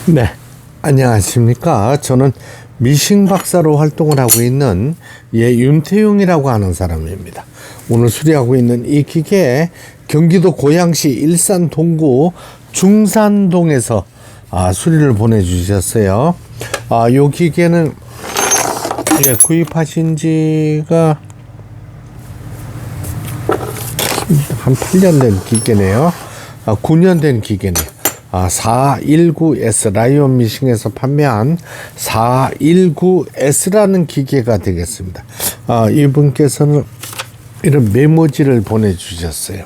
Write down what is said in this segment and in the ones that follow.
네, 안녕하십니까. 저는 미싱 박사로 활동을 하고 있는 윤태용이라고 하는 사람입니다. 오늘 수리하고 있는 이 기계, 경기도 고양시 일산 동구 중산동에서 수리를 보내주셨어요. 이 기계는 구입하신 지가 한 8년 된 기계네요. 9년 된 기계네요. 419S 라이온 미싱에서 판매한 419S라는 기계가 되겠습니다. 이분께서는 이런 메모지를 보내주셨어요.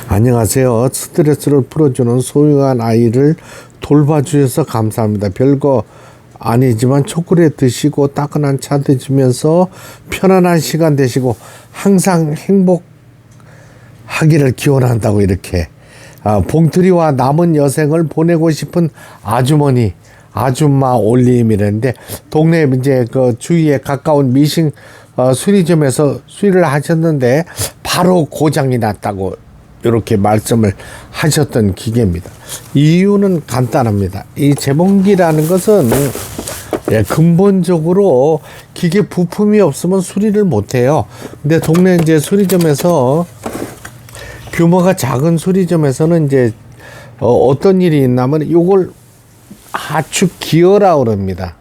안녕하세요. 스트레스를 풀어주는 소중한 아이를 돌봐주셔서 감사합니다. 별거 아니지만 초콜릿 드시고 따끈한 차 드시면서 편안한 시간 되시고 항상 행복하기를 기원한다고 이렇게 봉투리와 남은 여생을 보내고 싶은 아주머니, 아줌마 올림이랬는데, 동네 이제 그 주위에 가까운 미싱 수리점에서 수리를 하셨는데 바로 고장이 났다고 이렇게 말씀을 하셨던 기계입니다. 이유는 간단합니다. 이 재봉기라는 것은 근본적으로 기계 부품이 없으면 수리를 못해요. 근데 동네 이제 수리점에서 규모가 작은 수리점에서는 이제 어떤 일이 있냐면 요걸 하축 기어라고 그럽니다.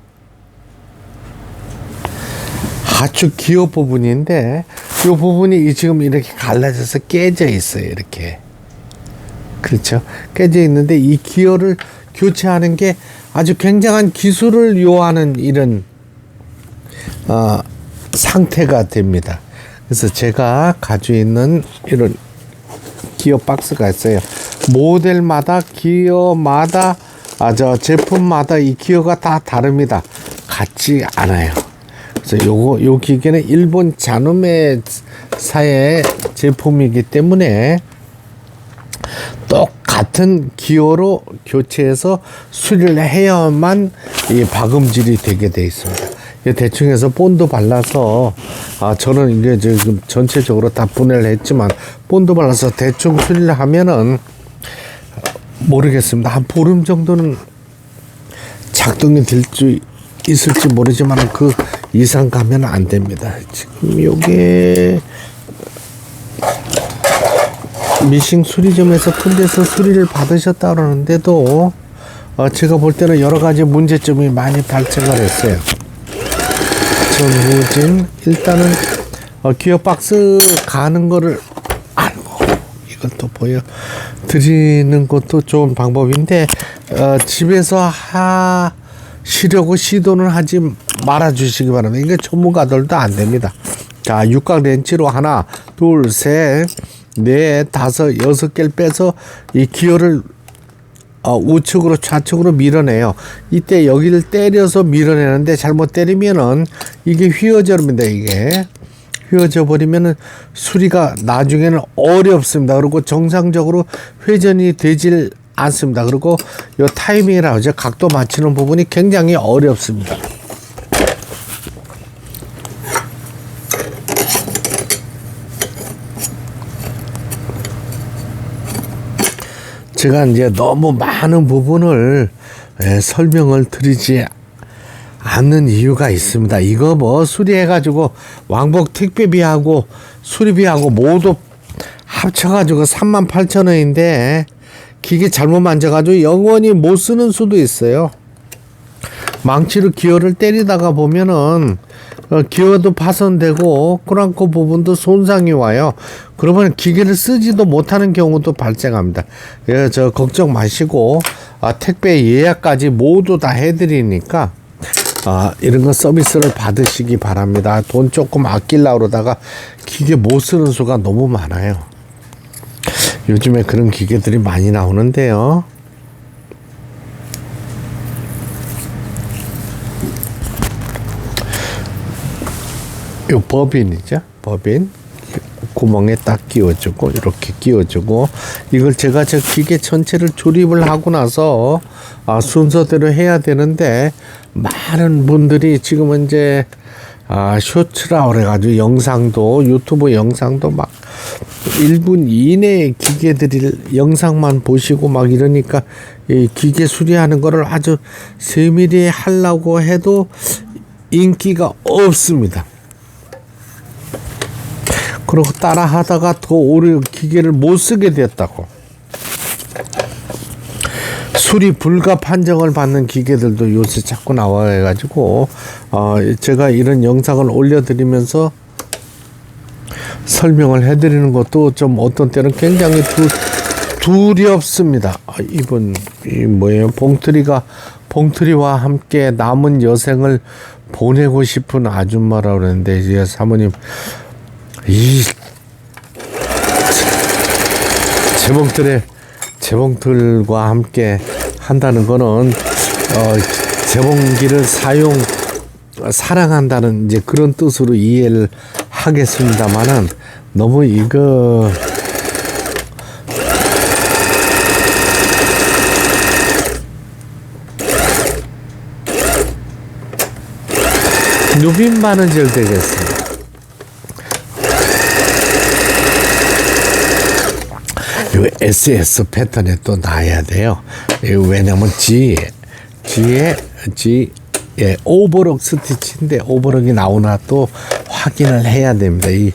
하축 기어 부분인데 요 부분이 지금 이렇게 갈라져서 깨져 있어요. 이렇게. 그렇죠. 깨져 있는데 이 기어를 교체하는 게 아주 굉장한 기술을 요하는 이런 상태가 됩니다. 그래서 제가 가지고 있는 이런 기어 박스가 있어요. 모델마다 기어마다 제품마다 이 기어가 다 다릅니다. 같지 않아요. 그래서 요 기계는 일본 잔우메사의 제품이기 때문에 똑같은 기어로 교체해서 수리를 해야만 이 박음질이 되게 돼 있습니다. 대충 해서 본드 발라서 저는 이게 지금 전체적으로 다 분해를 했지만 본드 발라서 대충 수리를 하면은 모르겠습니다. 한 보름 정도는 작동이 될 수 있을지 모르지만 그 이상 가면 안 됩니다. 지금 요게 미싱 수리점에서 큰 데서 수리를 받으셨다 그러는데도 제가 볼 때는 여러 가지 문제점이 많이 발생을 했어요. 전후진 일단은 기어 박스 가는 거를 이걸 또 보여 드리는 것도 좋은 방법인데 집에서 하시려고 시도는 하지 말아 주시기 바랍니다. 이게 전문가들도 안 됩니다. 자, 육각 렌치로 하나, 둘, 셋, 넷, 다섯, 여섯 개를 빼서 이 기어를 우측으로 좌측으로 밀어내요. 이때 여기를 때려서 밀어내는데 잘못 때리면은 이게 휘어져 버립니다. 이게 휘어져 버리면은 수리가 나중에는 어렵습니다. 그리고 정상적으로 회전이 되질 않습니다. 그리고 요 타이밍이라고 하죠. 각도 맞추는 부분이 굉장히 어렵습니다. 제가 이제 너무 많은 부분을 설명을 드리지 않는 이유가 있습니다. 이거 뭐 수리해가지고 왕복 택배비하고 수리비하고 모두 합쳐가지고 38,000원인데 기계 잘못 만져가지고 영원히 못 쓰는 수도 있어요. 망치로 기어를 때리다가 보면은 기어도 파손되고 크랑크 부분도 손상이 와요. 그러면 기계를 쓰지도 못하는 경우도 발생합니다. 저 걱정 마시고 택배 예약까지 모두 다 해드리니까 이런 거 서비스를 받으시기 바랍니다. 돈 조금 아끼려고 그러다가 기계 못 쓰는 수가 너무 많아요. 요즘에 그런 기계들이 많이 나오는데요. 요 법인이죠. 법인 구멍에 딱 끼워주고 이렇게 끼워주고 이걸 제가 저 기계 전체를 조립을 하고 나서 순서대로 해야 되는데 많은 분들이 지금은 이제 쇼츠라 그래가지고 영상도 유튜브 영상도 막 1분 이내에 기계들이 영상만 보시고 막 이러니까 이 기계 수리하는 거를 아주 세밀히 하려고 해도 인기가 없습니다. 그리고 따라 하다가 더 오래 기계를 못 쓰게 됐다고. 수리 불가 판정을 받는 기계들도 요새 자꾸 나와가지고 제가 이런 영상을 올려드리면서 설명을 해드리는 것도 좀 어떤 때는 굉장히 두렵습니다. 이분 이 뭐예요? 봉투리와 함께 남은 여생을 보내고 싶은 아줌마라고 그러는데 이제 사모님 이 재봉틀과 함께 한다는 거는 재봉기를 사랑한다는 이제 그런 뜻으로 이해를 하겠습니다만은 너무 이거 누빈 바느질 되겠습니다. 요 SS 패턴에 또 놔야 돼요. 왜냐면 예, 오버럭 스티치인데 오버럭이 나오나 또 확인을 해야 됩니다. 이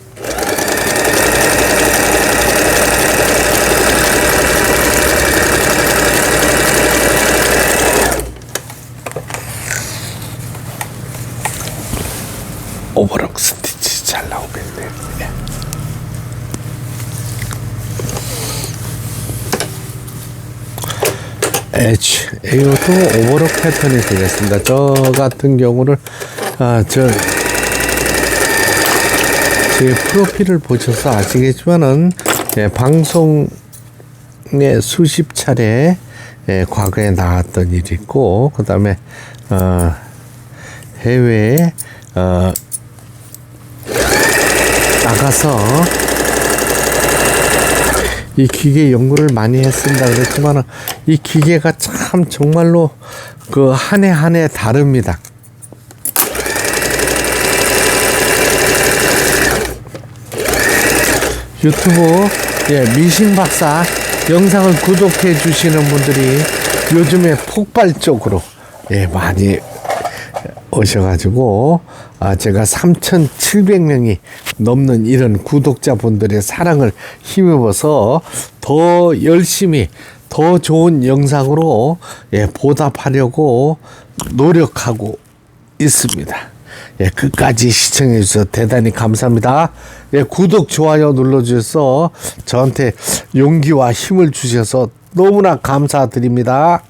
오버럭 스티치 잘 나오겠네요. 이것도 오버럭 패턴이 되겠습니다. 저 같은 경우를 제 프로필을 보셔서 아시겠지만은 방송에 수십 차례 과거에 나왔던 일이 있고 그 다음에 해외에 나가서 이 기계 연구를 많이 했습니다. 그렇지만 이 기계가 참 정말로 그 한 해 한 해 다릅니다. 유튜브 미신 박사 영상을 구독해 주시는 분들이 요즘에 폭발적으로 많이 오셔가지고 제가 3,700명이 넘는 이런 구독자분들의 사랑을 힘입어서 더 열심히 더 좋은 영상으로 보답하려고 노력하고 있습니다. 끝까지 시청해 주셔서 대단히 감사합니다. 구독 좋아요 눌러주셔서 저한테 용기와 힘을 주셔서 너무나 감사드립니다.